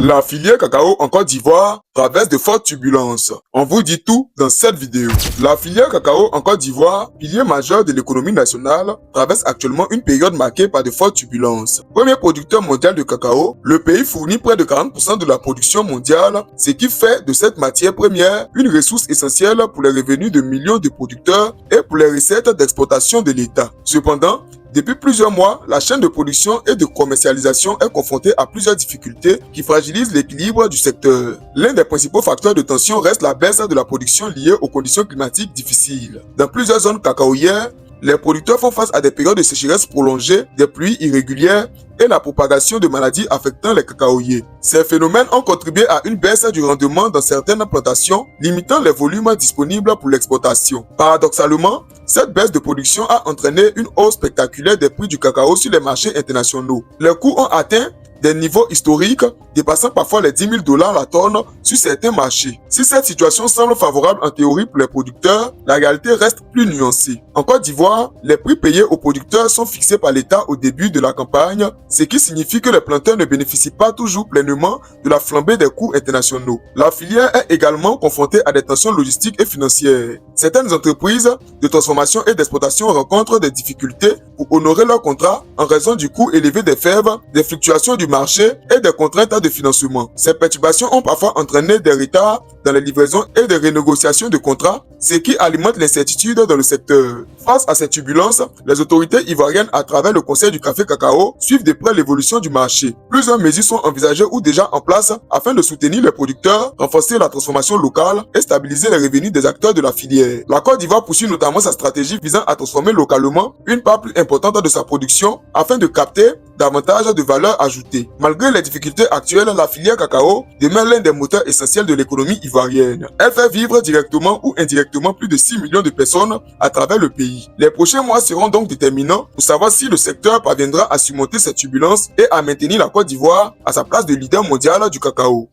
La filière cacao en Côte d'Ivoire traverse de fortes turbulences. On vous dit tout dans cette vidéo. La filière cacao en Côte d'Ivoire, pilier majeur de l'économie nationale, traverse actuellement une période marquée par de fortes turbulences. Premier producteur mondial de cacao, le pays fournit près de 40% de la production mondiale, ce qui fait de cette matière première une ressource essentielle pour les revenus de millions de producteurs et pour les recettes d'exportation de l'État. Cependant, depuis plusieurs mois, la chaîne de production et de commercialisation est confrontée à plusieurs difficultés qui fragilisent l'équilibre du secteur. L'un des principaux facteurs de tension reste la baisse de la production liée aux conditions climatiques difficiles. Dans plusieurs zones cacaoyères, les producteurs font face à des périodes de sécheresse prolongées, des pluies irrégulières et la propagation de maladies affectant les cacaoyers. Ces phénomènes ont contribué à une baisse du rendement dans certaines plantations, limitant les volumes disponibles pour l'exportation. Paradoxalement, cette baisse de production a entraîné une hausse spectaculaire des prix du cacao sur les marchés internationaux. Les coûts ont atteint des niveaux historiques dépassant parfois les 10 000 $ la tonne sur certains marchés. Si cette situation semble favorable en théorie pour les producteurs, la réalité reste plus nuancée. En Côte d'Ivoire, les prix payés aux producteurs sont fixés par l'État au début de la campagne, ce qui signifie que les planteurs ne bénéficient pas toujours pleinement de la flambée des coûts internationaux. La filière est également confrontée à des tensions logistiques et financières. Certaines entreprises de transformation et d'exploitation rencontrent des difficultés pour honorer leurs contrats en raison du coût élevé des fèves, des fluctuations du marché et des contraintes de financement. Ces perturbations ont parfois entraîné des retards dans les livraisons et des renégociations de contrats, ce qui alimente l'incertitude dans le secteur. Face à ces turbulences, les autorités ivoiriennes, à travers le Conseil du café cacao, suivent de près l'évolution du marché. Plusieurs mesures sont envisagées ou déjà en place afin de soutenir les producteurs, renforcer la transformation locale et stabiliser les revenus des acteurs de la filière. La Côte d'Ivoire poursuit notamment sa stratégie visant à transformer localement une part plus importante de sa production afin de capter davantage de valeur ajoutée. Malgré les difficultés actuelles, la filière cacao demeure l'un des moteurs essentiels de l'économie ivoirienne. Elle fait vivre directement ou indirectement plus de 6 millions de personnes à travers le pays. Les prochains mois seront donc déterminants pour savoir si le secteur parviendra à surmonter cette turbulence et à maintenir la Côte d'Ivoire à sa place de leader mondial du cacao.